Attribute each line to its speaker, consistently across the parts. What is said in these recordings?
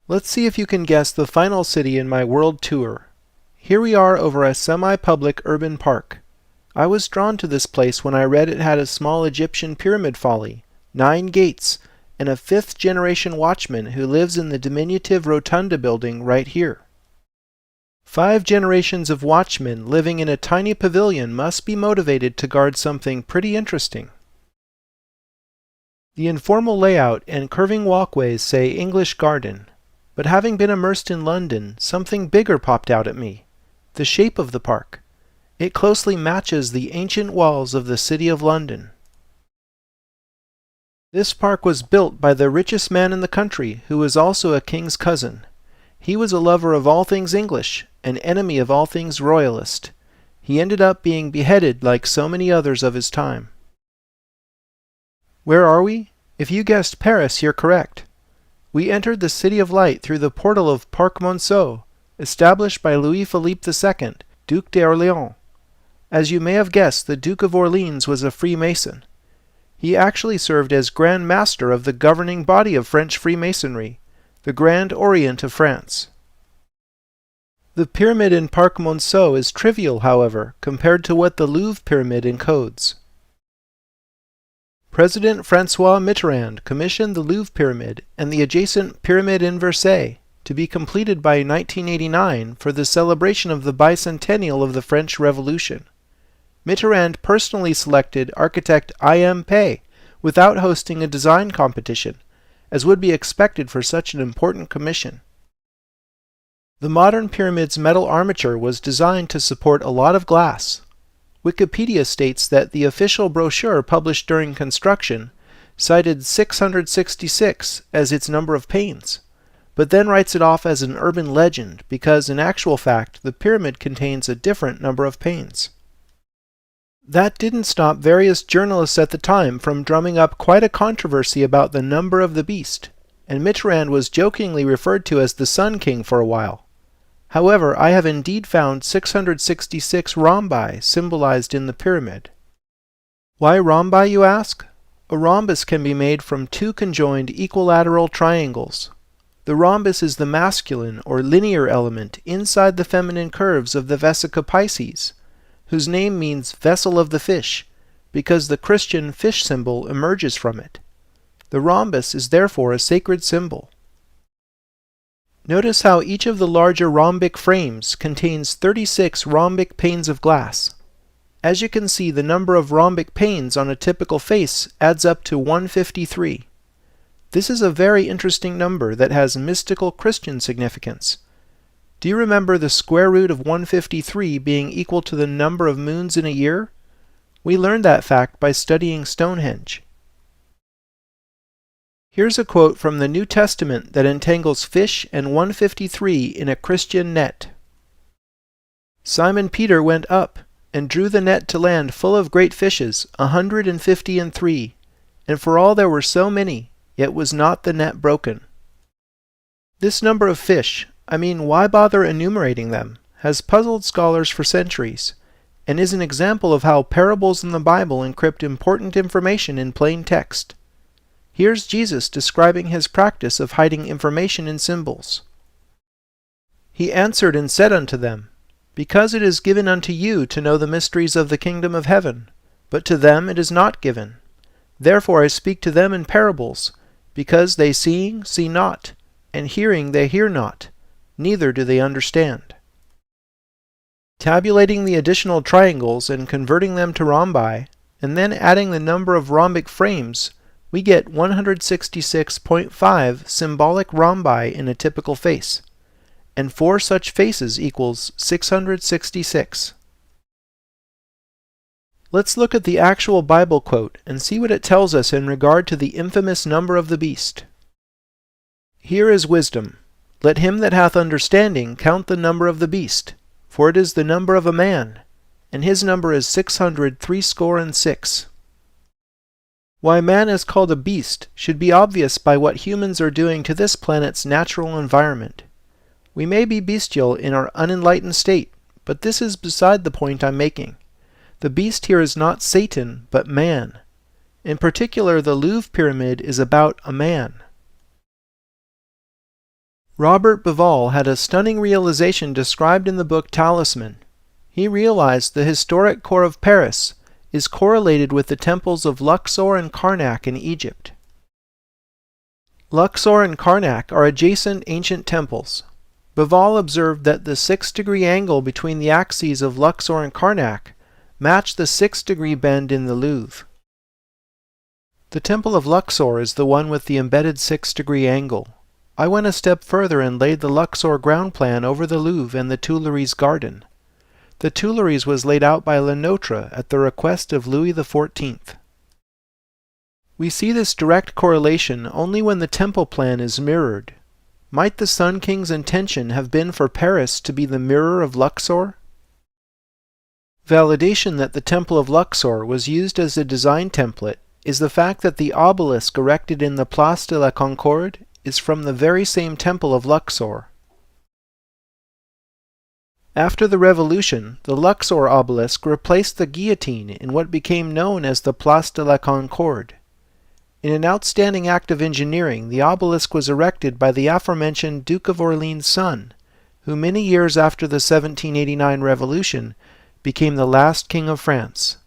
Speaker 1: Let's see if you can guess the final city in my world tour. Here we are over a semi-public urban park. I was drawn to this place when I read it had a small Egyptian pyramid folly, 9 gates, and a 5th-generation watchman who lives in the diminutive rotunda building right here. 5 generations of watchmen living in a tiny pavilion must be motivated to guard something pretty interesting. The informal layout and curving walkways say English Garden, but having been immersed in London, something bigger popped out at me: the shape of the park. It closely matches the ancient walls of the City of London. This park was built by the richest man in the country, who was also a king's cousin. He was a lover of all things English, an enemy of all things royalist. He ended up being beheaded like so many others of his time. Where are we? If you guessed Paris, you're correct. We entered the City of Light through the portal of Parc Monceau, established by Louis-Philippe II, Duc d'Orléans. As you may have guessed, the Duke of Orleans was a Freemason. He actually served as Grand Master of the governing body of French Freemasonry, the Grand Orient of France. The pyramid in Parc Monceau is trivial, however, compared to what the Louvre pyramid encodes. President François Mitterrand commissioned the Louvre pyramid and the adjacent pyramid in Versailles to be completed by 1989 for the celebration of the bicentennial of the French Revolution. Mitterrand personally selected architect I.M. Pei without hosting a design competition, as would be expected for such an important commission. The modern pyramid's metal armature was designed to support a lot of glass. Wikipedia states that the official brochure published during construction cited 666 as its number of panes, but then writes it off as an urban legend because in actual fact the pyramid contains a different number of panes. That didn't stop various journalists at the time from drumming up quite a controversy about the number of the beast, and Mitterrand was jokingly referred to as the Sun King for a while. However, I have indeed found 666 rhombi symbolized in the pyramid. Why rhombi, you ask? A rhombus can be made from 2 conjoined equilateral triangles. The rhombus is the masculine or linear element inside the feminine curves of the Vesica Piscis, whose name means vessel of the fish, because the Christian fish symbol emerges from it. The rhombus is therefore a sacred symbol. Notice how each of the larger rhombic frames contains 36 rhombic panes of glass. As you can see, the number of rhombic panes on a typical face adds up to 153. This is a very interesting number that has mystical Christian significance. Do you remember the square root of 153 being equal to the number of moons in a year? We learned that fact by studying Stonehenge. Here's a quote from the New Testament that entangles fish and 153 in a Christian net. Simon Peter went up, and drew the net to land full of great fishes, 153, and for all there were so many, yet was not the net broken. This number of fish, why bother enumerating them, has puzzled scholars for centuries, and is an example of how parables in the Bible encrypt important information in plain text. Here's Jesus describing his practice of hiding information in symbols. He answered and said unto them, Because it is given unto you to know the mysteries of the kingdom of heaven, but to them it is not given. Therefore I speak to them in parables, because they seeing see not, and hearing they hear not, neither do they understand. Tabulating the additional triangles and converting them to rhombi, and then adding the number of rhombic frames, we get 166.5 symbolic rhombi in a typical face, and 4 such faces equals 666. Let's look at the actual Bible quote and see what it tells us in regard to the infamous number of the beast. Here is wisdom. Let him that hath understanding count the number of the beast, for it is the number of a man, and his number is 666. Why man is called a beast should be obvious by what humans are doing to this planet's natural environment. We may be bestial in our unenlightened state, but this is beside the point I'm making. The beast here is not Satan, but man. In particular, the Louvre pyramid is about a man. Robert Bauval had a stunning realization described in the book Talisman. He realized the historic core of Paris is correlated with the temples of Luxor and Karnak in Egypt. Luxor and Karnak are adjacent ancient temples. Bauval observed that the 6-degree angle between the axes of Luxor and Karnak matched the 6-degree bend in the Louvre. The Temple of Luxor is the one with the embedded 6-degree angle. I went a step further and laid the Luxor ground plan over the Louvre and the Tuileries garden. The Tuileries was laid out by Le Notre at the request of Louis XIV. We see this direct correlation only when the temple plan is mirrored. Might the Sun King's intention have been for Paris to be the mirror of Luxor? Validation that the Temple of Luxor was used as a design template is the fact that the obelisk erected in the Place de la Concorde is from the very same Temple of Luxor. After the Revolution, the Luxor obelisk replaced the guillotine in what became known as the Place de la Concorde. In an outstanding act of engineering, the obelisk was erected by the aforementioned Duke of Orleans' son, who many years after the 1789 Revolution became the last king of France.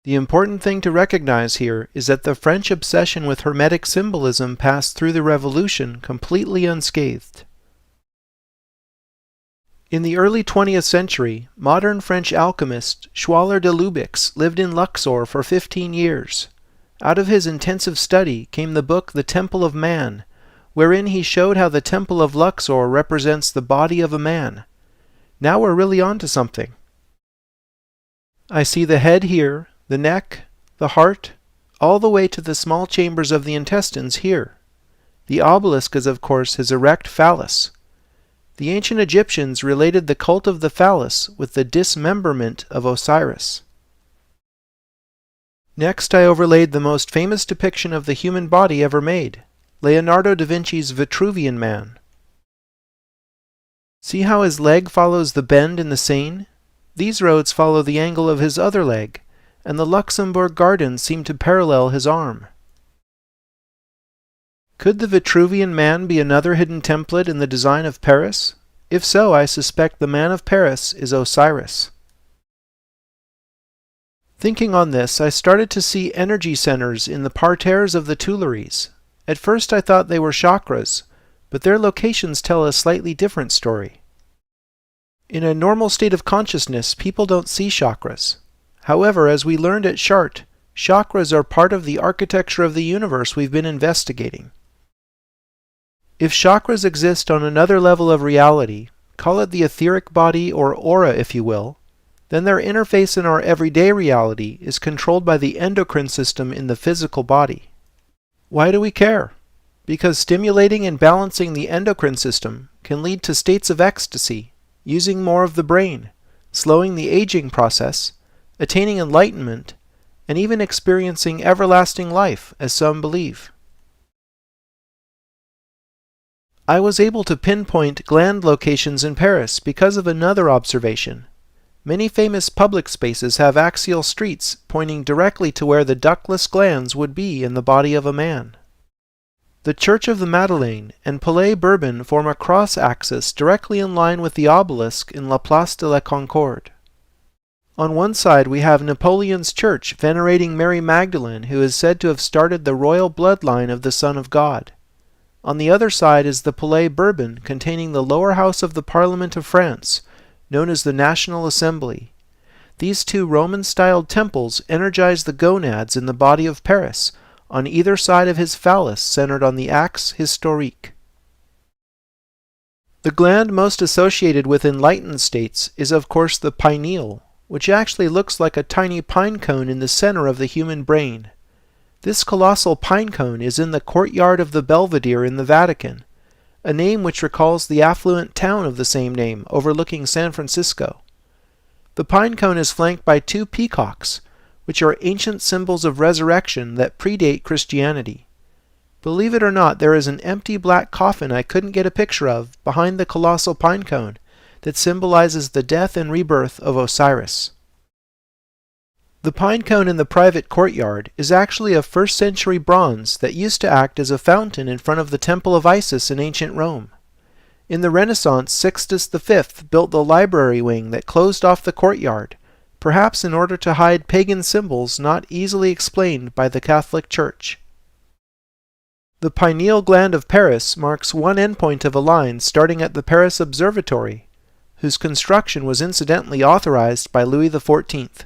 Speaker 1: The important thing to recognize here is that the French obsession with Hermetic symbolism passed through the Revolution completely unscathed. In the early 20th century, modern French alchemist Schwaller de Lubicz lived in Luxor for 15 years. Out of his intensive study came the book The Temple of Man, wherein he showed how the Temple of Luxor represents the body of a man. Now we're really on to something. I see the head here, the neck, the heart, all the way to the small chambers of the intestines here. The obelisk is, of course, his erect phallus. The ancient Egyptians related the cult of the phallus with the dismemberment of Osiris. Next, I overlaid the most famous depiction of the human body ever made, Leonardo da Vinci's Vitruvian Man. See how his leg follows the bend in the Seine? These roads follow the angle of his other leg, and the Luxembourg Gardens seem to parallel his arm. Could the Vitruvian Man be another hidden template in the design of Paris? If so, I suspect the man of Paris is Osiris. Thinking on this, I started to see energy centers in the parterres of the Tuileries. At first I thought they were chakras, but their locations tell a slightly different story. In a normal state of consciousness, people don't see chakras. However, as we learned at Chartres, chakras are part of the architecture of the universe we've been investigating. If chakras exist on another level of reality, call it the etheric body or aura if you will, then their interface in our everyday reality is controlled by the endocrine system in the physical body. Why do we care? Because stimulating and balancing the endocrine system can lead to states of ecstasy, using more of the brain, slowing the aging process, attaining enlightenment, and even experiencing everlasting life, as some believe. I was able to pinpoint gland locations in Paris because of another observation. Many famous public spaces have axial streets pointing directly to where the ductless glands would be in the body of a man. The Church of the Madeleine and Palais Bourbon form a cross-axis directly in line with the obelisk in La Place de la Concorde. On one side we have Napoleon's church venerating Mary Magdalene, who is said to have started the royal bloodline of the Son of God. On the other side is the Palais Bourbon containing the lower house of the Parliament of France, known as the National Assembly. These two Roman-styled temples energize the gonads in the body of Paris, on either side of his phallus centered on the axe historique. The gland most associated with enlightened states is of course the pineal, which actually looks like a tiny pine cone in the center of the human brain. This colossal pine cone is in the courtyard of the Belvedere in the Vatican, a name which recalls the affluent town of the same name overlooking San Francisco. The pine cone is flanked by two peacocks, which are ancient symbols of resurrection that predate Christianity. Believe it or not, there is an empty black coffin I couldn't get a picture of behind the colossal pine cone that symbolizes the death and rebirth of Osiris. The pine cone in the private courtyard is actually a 1st century bronze that used to act as a fountain in front of the Temple of Isis in ancient Rome. In the Renaissance, Sixtus V built the library wing that closed off the courtyard, perhaps in order to hide pagan symbols not easily explained by the Catholic Church. The pineal gland of Paris marks one endpoint of a line starting at the Paris Observatory, whose construction was incidentally authorized by Louis XIV.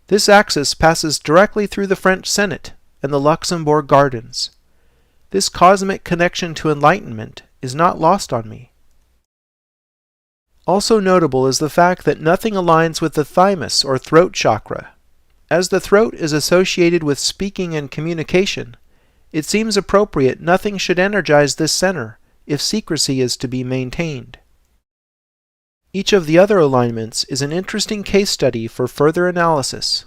Speaker 1: This axis passes directly through the French Senate and the Luxembourg Gardens. This cosmic connection to enlightenment is not lost on me. Also notable is the fact that nothing aligns with the thymus or throat chakra. As the throat is associated with speaking and communication, it seems appropriate nothing should energize this center if secrecy is to be maintained. Each of the other alignments is an interesting case study for further analysis.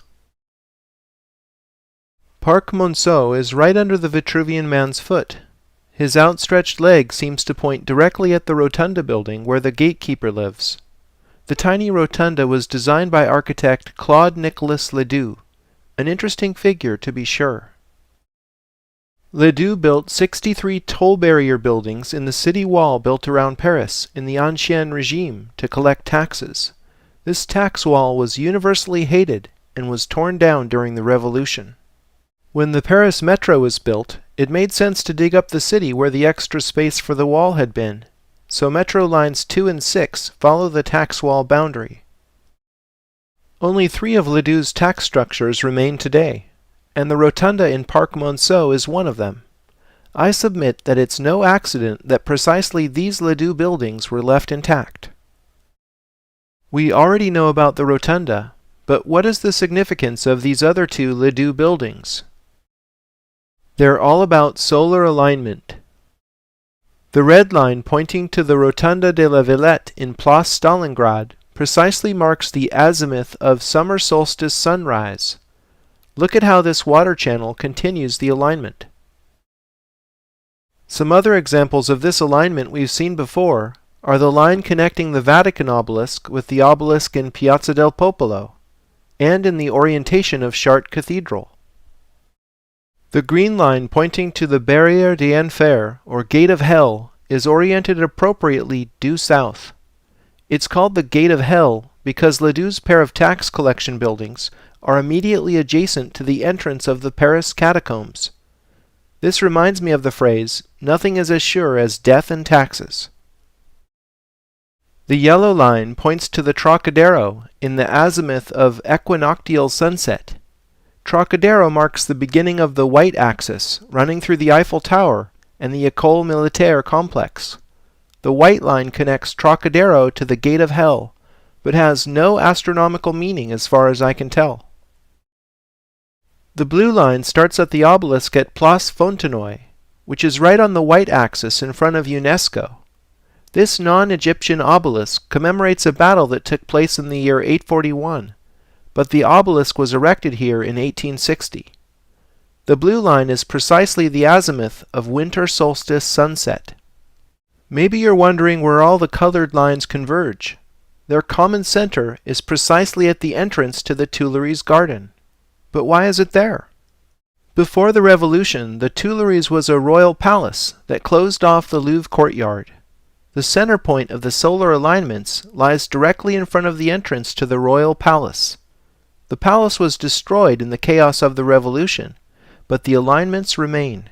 Speaker 1: Parc Monceau is right under the Vitruvian man's foot. His outstretched leg seems to point directly at the rotunda building where the gatekeeper lives. The tiny rotunda was designed by architect Claude Nicolas Ledoux, an interesting figure to be sure. Ledoux built 63 toll barrier buildings in the city wall built around Paris in the Ancien Regime to collect taxes. This tax wall was universally hated and was torn down during the Revolution. When the Paris Metro was built, it made sense to dig up the city where the extra space for the wall had been, so Metro Lines 2 and 6 follow the tax wall boundary. Only 3 of Ledoux's tax structures remain today, and the rotunda in Parc Monceau is one of them. I submit that it's no accident that precisely these Ledoux buildings were left intact. We already know about the rotunda, but what is the significance of these other 2 Ledoux buildings? They're all about solar alignment. The red line pointing to the Rotunda de la Villette in Place Stalingrad precisely marks the azimuth of summer solstice sunrise. Look at how this water channel continues the alignment. Some other examples of this alignment we've seen before are the line connecting the Vatican obelisk with the obelisk in Piazza del Popolo, and in the orientation of Chartres Cathedral. The green line pointing to the Barrière d'Enfer, or Gate of Hell, is oriented appropriately due south. It's called the Gate of Hell because Ledoux's pair of tax collection buildings are immediately adjacent to the entrance of the Paris catacombs. This reminds me of the phrase, "Nothing is as sure as death and taxes." The yellow line points to the Trocadero in the azimuth of equinoctial sunset. Trocadero marks the beginning of the white axis, running through the Eiffel Tower and the École Militaire complex. The white line connects Trocadero to the Gate of Hell, but has no astronomical meaning as far as I can tell. The blue line starts at the obelisk at Place Fontenoy, which is right on the white axis in front of UNESCO. This non-Egyptian obelisk commemorates a battle that took place in the year 841, but the obelisk was erected here in 1860. The blue line is precisely the azimuth of winter solstice sunset. Maybe you're wondering where all the colored lines converge. Their common center is precisely at the entrance to the Tuileries garden. But why is it there? Before the Revolution, the Tuileries was a royal palace that closed off the Louvre courtyard. The center point of the solar alignments lies directly in front of the entrance to the royal palace. The palace was destroyed in the chaos of the Revolution, but the alignments remain.